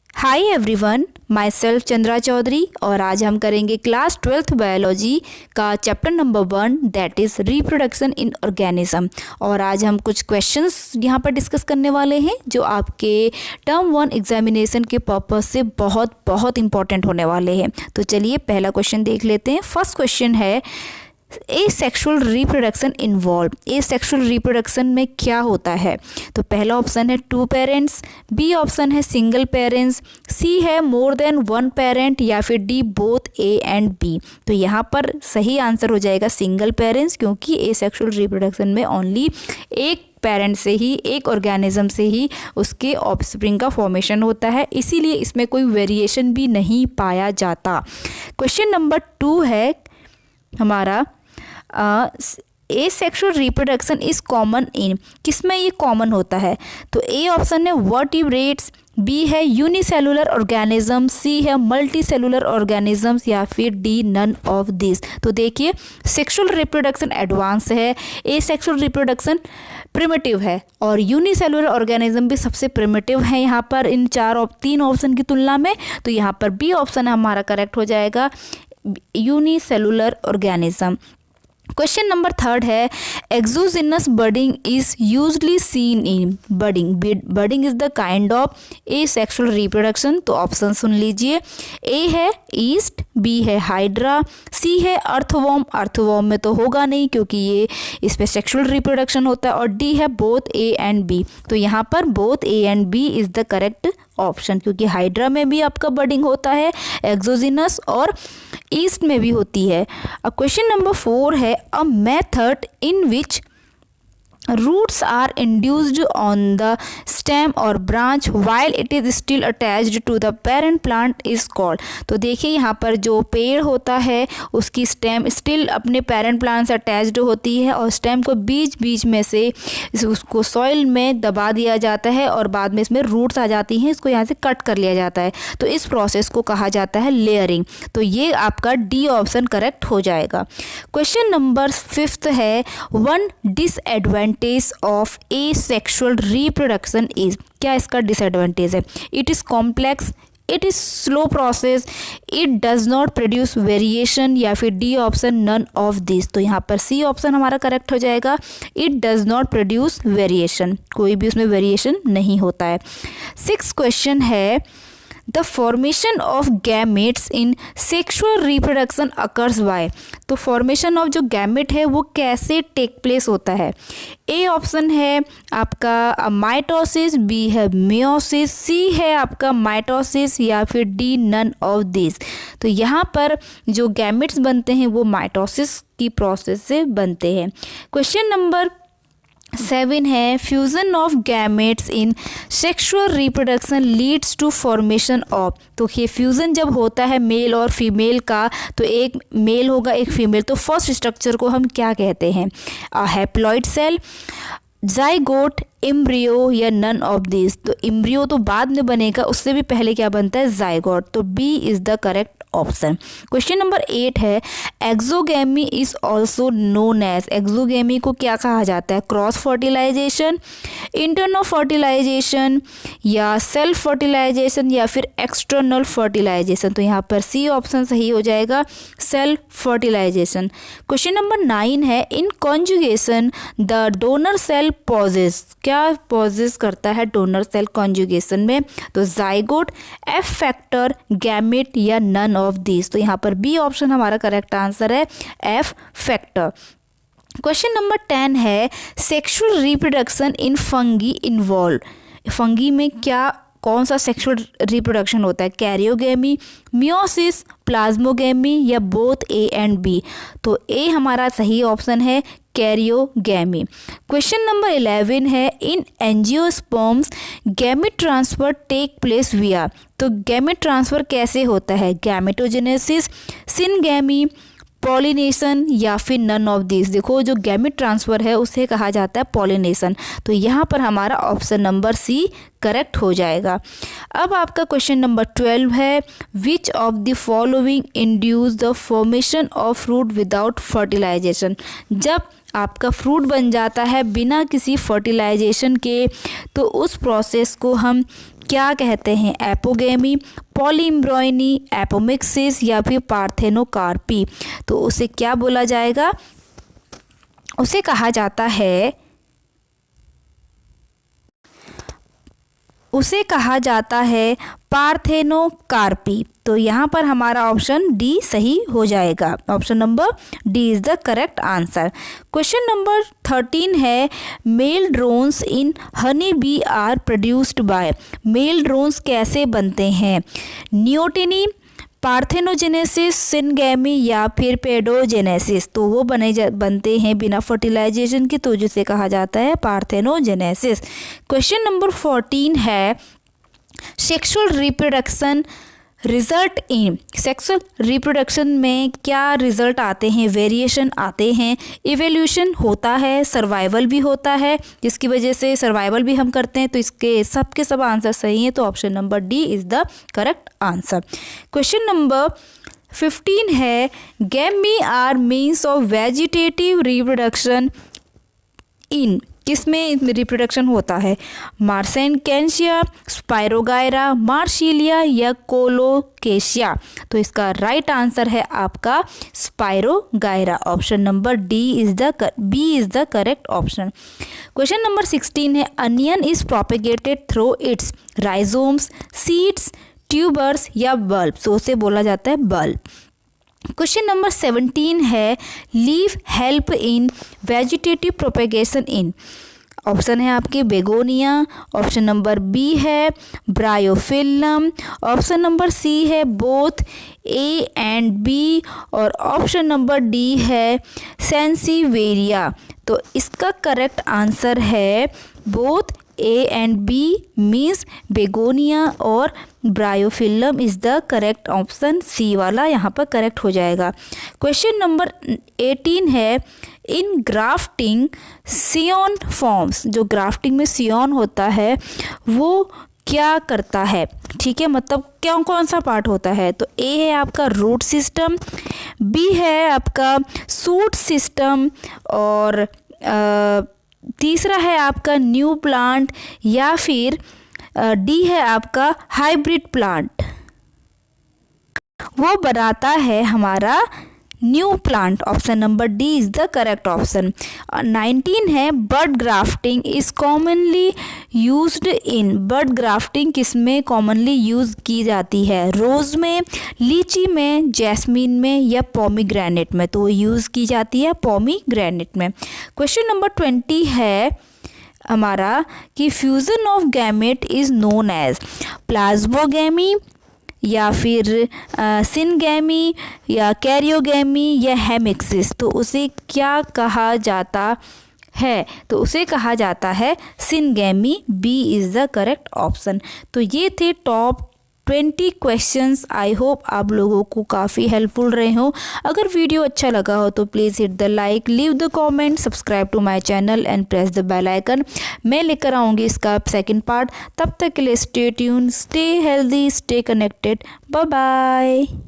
Hi everyone, my self Chandra Chaudhary और आज हम करेंगे क्लास 12th बायोलॉजी का chapter number 1 that is reproduction in organism. और आज हम कुछ क्वेश्चंस यहाँ पर डिस्कस करने वाले हैं जो आपके टर्म 1 एग्जामिनेशन के पर्पस से बहुत बहुत इंपॉर्टेंट होने वाले हैं। तो चलिए पहला क्वेश्चन देख लेते हैं। फर्स्ट क्वेश्चन है asexual reproduction involve. Asexual reproduction में क्या होता है? तो पहला ऑप्शन है 2 पेरेंट्स, बी ऑप्शन है सिंगल पेरेंट्स, सी है मोर देन 1 पेरेंट या फिर d both A and B. तो यहाँ पर सही आंसर हो जाएगा सिंगल पेरेंट्स, क्योंकि एसेक्सुअल रिप्रोडक्शन में ओनली एक पेरेंट से ही, एक ऑर्गेनिज्म से ही उसके ऑफस्प्रिंग का फॉर्मेशन होता है, इसीलिए इसमें कोई वेरिएशन भी नहीं पाया जाता। क्वेश्चन नंबर 2 है हमारा asexual reproduction is common in, किसमें ये कॉमन होता है? तो ए ऑप्शन है वर्टिब्रेट्स, बी है यूनिसेलुलर ऑर्गेनिज्म, सी है मल्टी सेलुलर ऑर्गेनिजम्स या फिर डी नन ऑफ दिस। तो देखिए सेक्सुअल रिप्रोडक्शन एडवांस है, एसेक्सुअल रिप्रोडक्शन प्रिमिटिव है और यूनिसेलुलर ऑर्गेनिज्म भी सबसे प्रिमिटिव है यहाँ पर इन 3 ऑप्शन की तुलना में। तो यहाँ पर बी ऑप्शन हमारा करेक्ट हो जाएगा, यूनिसेलुलर ऑर्गेनिज्म। क्वेश्चन नंबर 3 है exogenous budding is usually seen in. Budding is the kind of asexual reproduction. तो ऑप्शन सुन लीजिए, ए है ईस्ट, बी है हाइड्रा, सी है अर्थवॉर्म। अर्थवॉर्म में तो होगा नहीं क्योंकि ये इस पे सेक्सुअल रिप्रोडक्शन होता है, और डी है बोथ ए एंड बी। तो यहाँ पर both A and b is the correct option, क्योंकि हाइड्रा में भी आपका बडिंग होता है एक्सोजिनस और ईस्ट में भी होती है। अब क्वेश्चन नंबर 4 है a method in which roots are induced on the stem or branch while it is still attached to the parent plant is called। तो देखिए यहाँ पर जो पेड़ होता है उसकी स्टेम स्टिल अपने पेरेंट प्लांट से अटैच्ड होती है और स्टेम को बीच बीच में से उसको सॉइल में दबा दिया जाता है और बाद में इसमें रूट्स आ जाती हैं, इसको यहाँ से कट कर लिया जाता है। तो इस प्रोसेस को कहा जाता है लेयरिंग। तो ये आपका डी ऑप्शन करेक्ट हो जाएगा। क्वेश्चन नंबर 5 है one disadvantage of asexual reproduction is. क्या इसका डिसएडवांटेज है? It is complex, it is slow process, it does not produce variation या फिर D option none of this. तो यहाँ पर सी ऑप्शन हमारा करेक्ट हो जाएगा, it does not produce variation, कोई भी उसमें वेरिएशन नहीं होता है। 6 क्वेश्चन है the formation of gametes in sexual reproduction occurs by. तो फॉर्मेशन ऑफ जो गैमेट है वो कैसे टेक प्लेस होता है? ए ऑप्शन है आपका माइटोसिस, बी है मियोसिस, सी है आपका माइटोसिस या फिर डी नन ऑफ दिस। तो यहाँ पर जो गैमेट्स बनते हैं वो माइटोसिस की प्रोसेस से बनते हैं। क्वेश्चन नंबर 7 है fusion of gametes in sexual reproduction leads to formation of. तो ये फ्यूज़न जब होता है मेल और फीमेल का, तो एक मेल होगा एक फीमेल, तो फर्स्ट स्ट्रक्चर को हम क्या कहते हैं? हैप्लॉइड सेल, जाइगोट, एम्ब्रियो या नन ऑफ दिस। तो एम्ब्रियो तो बाद में बनेगा, उससे भी पहले क्या बनता है? जाइगोट। तो B is the correct option. Question number 8 है exogamy is also known as. एक्सोगेमी को क्या कहा जाता है? क्रॉस फर्टिलाइजेशन, इंटरनल फर्टिलाइजेशन या सेल्फ फर्टिलाइजेशन या फिर एक्सटर्नल फर्टिलाइजेशन। तो यहाँ पर सी ऑप्शन सही हो जाएगा, सेल्फ फर्टिलाइजेशन। क्वेश्चन नंबर 9 है in conjugation the donor cell passes. क्या पॉजेस करता है डोनर सेल कॉन्जुगेशन में? तो जाइगोट, एफ फैक्टर, गैमेट या नन ऑफ दिस। तो यहाँ पर बी ऑप्शन हमारा करेक्ट आंसर है, एफ फैक्टर। क्वेश्चन नंबर 10 है sexual reproduction in fungi involve. Fungi में क्या कौन सा सेक्सुअल रिप्रोडक्शन होता है? कैरियोगेमी, मियोसिस, प्लाज्मोगेमी या बोथ ए एंड बी। तो ए हमारा सही ऑप्शन है, कैरियोगेमी। क्वेश्चन नंबर 11 है in angiosperms gamete transfer take place via. तो गैमेट ट्रांसफर कैसे होता है? गैमेटोजेनेसिस, सिनगैमी, पॉलिनेशन या फिर नन ऑफ दिस। देखो जो गैमेट ट्रांसफ़र है उसे कहा जाता है पॉलिनेशन। तो यहाँ पर हमारा ऑप्शन नंबर सी करेक्ट हो जाएगा। अब आपका क्वेश्चन नंबर 12 है which of the following induce the formation of fruit without fertilisation. जब आपका फ्रूट बन जाता है बिना किसी फर्टिलाइजेशन के, तो उस प्रोसेस को हम क्या कहते हैं? एपोगेमी, पॉलीम्ब्रोइनी, एपोमिक्सिस या फिर पार्थेनोकार्पी। तो उसे क्या बोला जाएगा? उसे कहा जाता है पार्थेनोकार्पी। तो यहाँ पर हमारा ऑप्शन डी सही हो जाएगा। Option number D is the correct answer. Question number 13 है, male drones in honey bee are produced by. Male drones कैसे बनते हैं? नियोटिनी, पार्थेनोजेनेसिस, सिनगैमी या फिर पेडोजेनेसिस। तो वो बनते हैं बिना फर्टिलाइजेशन के, तो जिसे कहा जाता है पार्थेनोजेनेसिस। क्वेश्चन नंबर 14 है, sexual reproduction result in. Sexual reproduction में क्या रिजल्ट आते हैं? वेरिएशन आते हैं, इवोल्यूशन होता है, सर्वाइवल भी होता है, जिसकी वजह से सर्वाइवल भी हम करते हैं। तो इसके सब आंसर सही हैं, तो option number D is the correct answer. Question number 15 है, gemmae are means of vegetative reproduction in. किसमें रिप्रोडक्शन होता है? मार्सेनकेंशिया, स्पाइरोगायरा, मार्शिलिया या कोलोकेशिया। तो इसका राइट आंसर है आपका spirogyra. Option number B is the correct option. Question number 16 है, onion is propagated through its rhizomes, seeds, tubers या बल्ब। तो उसे बोला जाता है बल्ब। क्वेश्चन नंबर 17 है, leaf help in vegetative propagation in. Option है आपके बेगोनिया, ऑप्शन नंबर बी है ब्रायोफिल्म, ऑप्शन नंबर सी है बोथ ए एंड बी और ऑप्शन नंबर डी है सेंसिवेरिया। तो इसका करेक्ट आंसर है both A and B means begonia और bryophyllum is the correct option. C वाला यहाँ पर करेक्ट हो जाएगा। क्वेश्चन नंबर 18 है, इन ग्राफ्टिंग सियोन फॉर्म्स। जो ग्राफ्टिंग में सियोन होता है वो क्या करता है? ठीक है, मतलब कौन सा पार्ट होता है? तो ए है आपका रूट सिस्टम, बी है आपका सूट सिस्टम और तीसरा है आपका न्यू प्लांट या फिर डी है आपका हाइब्रिड प्लांट। वो बनाता है हमारा new plant. Option number D is the correct option. 19 है, bud grafting is commonly used in. Bud grafting किस में कॉमनली यूज की जाती है? रोज में, लीची में, जैस्मीन में या पोमीग्रेनेट में। तो यूज़ की जाती है पोमीग्रेनेट में। क्वेश्चन नंबर 20 है हमारा कि fusion of gamete is known as plasmogamy या फिर सिनगैमी या कैरियोगैमी या हेमिक्सिस। तो उसे क्या कहा जाता है? तो उसे कहा जाता है syngamy. B is the correct option. तो ये थे टॉप 20 क्वेश्चंस। आई होप आप लोगों को काफ़ी हेल्पफुल रहे हो। अगर वीडियो अच्छा लगा हो तो please hit the like, leave the comment, subscribe to my channel and press the bell icon. मैं लेकर आऊँगी इसका सेकंड पार्ट। तब तक के लिए stay tune, stay healthy, stay connected. Bye bye.